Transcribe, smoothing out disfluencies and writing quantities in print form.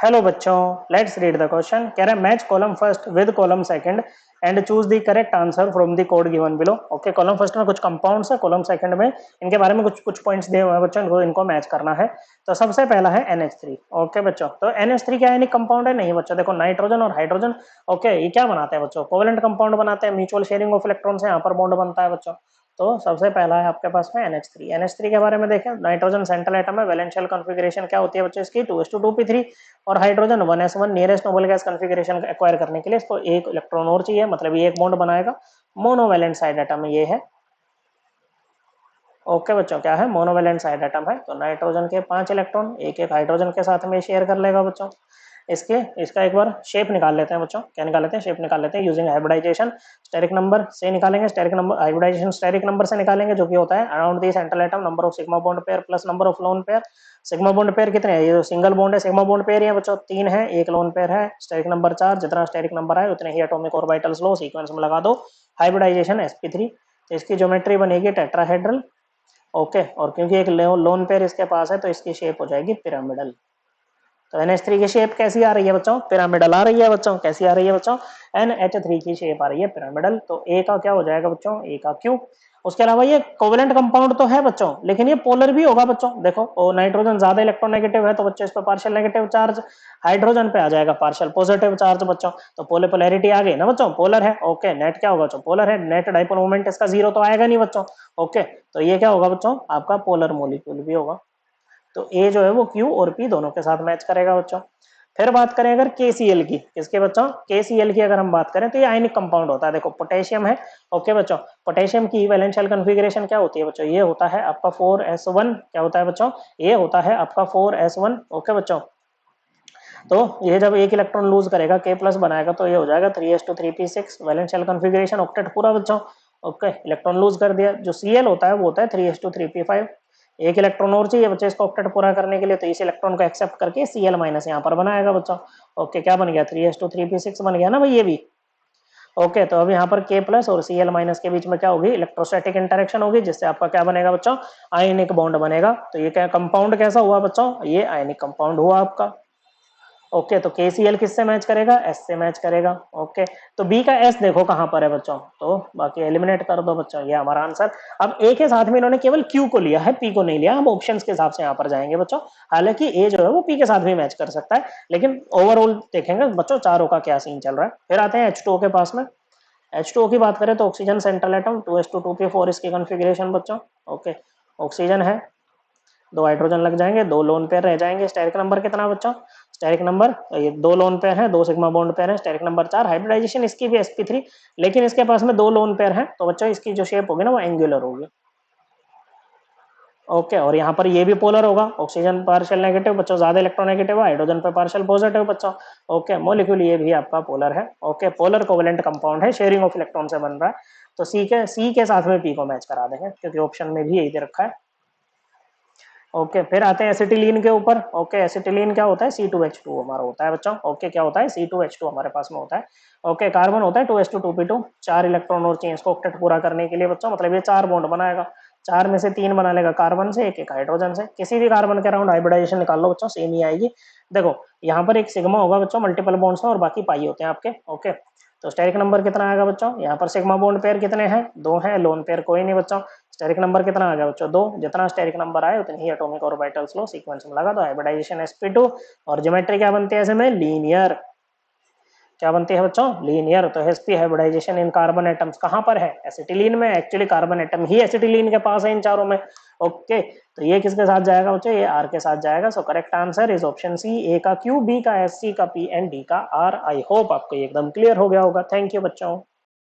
Hello बच्चों, let's read the question. कह रहा है match column first with column second and choose the correct answer from the code given below. Okay, column first में कुछ compounds है, column second में इनके बारे में कुछ पॉइंट्स दिए हुए हैं बच्चों, इनको मैच करना है। तो सबसे पहला है NH3। ओके बच्चों, तो NH3 क्या है? कंपाउंड है? नहीं बच्चों, देखो नाइट्रोजन और हाइड्रोजन। ओके, ये क्या बनाते हैं बच्चों? कोवेलेंट कंपाउंड बनाते हैं, म्यूचुअल शेयरिंग ऑफ इलेक्ट्रॉन से यहाँ पर बॉन्ड बनता है बच्चों। तो सबसे पहला है आपके पास में NH3। NH3 के बारे में देखें, नाइट्रोजन सेंट्रल एटम है, वैलेंशियल कॉन्फ़िगरेशन क्या होती है बच्चों इसकी? 2s2 2p3। और hydrogen 1s1 nearest noble gas configuration acquire करने के लिए इसको एक इलेक्ट्रॉन और चाहिए, मतलब ये एक बॉन्ड बनाएगा। मोनोवैलेंट साइड एटम ये है। ओके बच्चों, क्या है? मोनोवैलेंट साइड एटम है। तो नाइट्रोजन के 5 इलेक्ट्रॉन एक एक हाइड्रोजन के साथ में शेयर कर लेगा बच्चों। इसका एक बार शेप निकाल लेते हैं बच्चों। क्या निकाल लेते हैं? शेप निकाल लेते हैं यूजिंग हाइब्रिडाइजेशन। स्टेरिक नंबर से निकालेंगे, steric number hybridisation steric number से निकालेंगे, जो कि होता है around the central atom number of sigma bond pair plus number of lone pair. Sigma bond pair कितने हैं? ये जो सिंगल बॉन्ड है सिग्मा बॉन्ड पेयर है बच्चों 3 है, एक लोन पेयर है। स्टेरिक नंबर 4, जितना स्टेरिक नंबर है उतने ही एटॉमिक ऑर्बिटल्स लो, सीक्वेंस में लगा दो। Hybridisation sp3। तो इसकी ज्योमेट्री बनेगी टेट्राहेड्रल। ओके, और क्योंकि एक लोन पेयर इसके पास है तो इसकी शेप हो जाएगी पिरामिडल। तो NH3 की शेप कैसी आ रही है बच्चों? पिरामिडल आ रही है बच्चों। कैसी आ रही है बच्चों? NH3 की शेप आ रही है पिरामिडल। तो ए का क्या हो जाएगा बच्चों? ए का क्यू। उसके अलावा ये कोवेलेंट कंपाउंड तो है बच्चों, लेकिन ये पोलर भी होगा बच्चों। देखो, और नाइट्रोजन ज्यादा इलेक्ट्रोनेगेटिव है तो बच्चों इस पर पार्शियल नेगेटिव चार्ज, हाइड्रोजन पे आ जाएगा पार्शियल पॉजिटिव चार्ज बच्चों। तो पोलैरिटी आ गई ना बच्चों, पोलर है। ओके, नेट क्या होगा बच्चों? पोलर है। नेट डाइपोल मोमेंट इसका जीरो तो आएगा नहीं बच्चों। ओके, तो ये क्या होगा बच्चों? आपका पोलर मॉलिक्यूल भी होगा। तो ए जो है वो क्यू और पी दोनों के साथ मैच करेगा बच्चों। फिर बात करें अगर KCl की, किसके बच्चों? KCl की अगर हम बात करें तो ये आयनिक कंपाउंड होता है। देखो, पोटेशियम है। ओके बच्चों, पोटेशियम की वैलेंशियल कॉन्फ़िगरेशन क्या होती है बच्चों? ये होता है आपका 4s1। क्या होता है बच्चों? ये होता है आपका 4s1। ओके बच्चों, तो ये जब एक इलेक्ट्रॉन लूज करेगा K प्लस बनाएगा तो ये हो जाएगा 3s2 3p6 वैलेंशियल कॉन्फ़िगरेशन ऑक्टेट पूरा बच्चों। ओके, इलेक्ट्रॉन लूज कर दिया। जो Cl होता है वो होता है 3s2 3p5। एक इलेक्ट्रॉन और चाहिए बच्चे इसको ऑक्टेट पूरा करने के लिए, तो इस इलेक्ट्रॉन को एक्सेप्ट करके Cl माइनस यहाँ पर बनाएगा बच्चों। ओके, क्या बन गया? 3s2 3p6 बन गया ना भाई ये भी। ओके, तो अब यहाँ पर K प्लस और Cl माइनस के बीच में क्या होगी? इलेक्ट्रोस्टैटिक इंटरेक्शन होगी, जिससे आपका क्या बनेगा बच्चों? आयनिक बॉन्ड बनेगा। तो ये क्या कंपाउंड कैसा हुआ बच्चों? ये आयनिक कंपाउंड हुआ आपका। ओके, तो KCl किससे मैच करेगा? S से मैच करेगा। ओके, तो B का S देखो कहां पर है बच्चों, तो बाकी एलिमिनेट कर दो बच्चों, ये हमारा आंसर। अब A के साथ में इन्होंने केवल Q को लिया है, P को नहीं लिया। हम ऑप्शंस के हिसाब से यहाँ पर जाएंगे बच्चों। हालांकि A जो है वो P के साथ भी मैच कर सकता है, लेकिन ओवरऑल देखेंगे बच्चों चारों का क्या सीन चल रहा है। फिर आते हैं H2O के पास में। H2O की बात करें तो oxygen central atom 2s2 2p4 इसकी कॉन्फ़िगरेशन बच्चों। ओके, ऑक्सीजन है, 2 हाइड्रोजन लग जाएंगे, 2 लोन पेयर रह जाएंगे। स्टेरिक नंबर कितना बच्चों? स्टेरिक नंबर ये 2 लोन पेयर है, 2 सिग्मा बॉन्ड पेयर है। Steric number 4। हाइब्रिडाइजेशन इसकी भी sp3, लेकिन इसके पास में 2 लोन पेयर है, तो बच्चों इसकी जो शेप होगी ना वो एंगुलर होगी। ओके, और यहाँ पर ये भी पोलर होगा। ऑक्सीजन पार्शियल नेगेटिव बच्चों, ज्यादा इलेक्ट्रोनेगेटिव है, हाइड्रोजन पे पार्शियल पॉजिटिव बच्चों। ओके, मॉलिक्यूल ये भी आपका पोलर है। ओके, पोलर कोवेलेंट कंपाउंड है, शेयरिंग ऑफ इलेक्ट्रॉन से बन रहा है। तो सी के साथ में पी को मैच करा देंगे, क्योंकि ऑप्शन में भी यही दे रखा है। ओके, फिर आते हैं एसिटिलीन के ऊपर। ओके, एसिटिलीन क्या होता है? C2H2 हमारा होता है बच्चों। ओके, क्या होता है? C2H2 हमारे पास में होता है। ओके, कार्बन होता है 2s2 2p2। 4 इलेक्ट्रॉन और चाहिए इसको ऑक्टेट पूरा करने के लिए बच्चों, मतलब ये 4 बॉन्ड बनाएगा। 4 में से 3 बना लेगा कार्बन से, एक एक हाइड्रोजन से। किसी भी कार्बन के अराउंड हाइब्रिडाइजेशन निकाल लो बच्चों, सेम ही आएगी। देखो, यहाँ पर एक सिग्मा होगा बच्चों, मल्टीपल बॉन्ड्स में, और बाकी पाई होते हैं आपके। ओके, तो स्टेरिक नंबर कितना आएगा बच्चों? यहाँ पर सिग्मा बॉन्ड पेयर कितने हैं? 2 हैं, लोन पेयर कोई नहीं बच्चों। स्टेरिक नंबर कितना आ गया बच्चों? 2। जितना स्टेरिक नंबर आए उतनी ही एटॉमिक ऑर्बिटल्स लो, सीक्वेंस में लगा दो, हाइब्रिडाइजेशन sp2। और ज्योमेट्री क्या बनती है ऐसे में? लीनियर। क्या बनती है बच्चों? लीनियर। तो sp हाइब्रिडाइजेशन इन कार्बन एटम्स कहां पर है? एसिटिलीन में। एक्चुअली कार्बन एटम ही एसिटिलीन के पास है इन चारों में। ओके, तो ये किसके साथ जाएगा बच्चों? ये R के साथ जाएगा। So correct answer is option C, A का Q, B का S, C का P एंड D का R। आई होप आपको ये एकदम क्लियर हो गया होगा। थैंक यू बच्चों।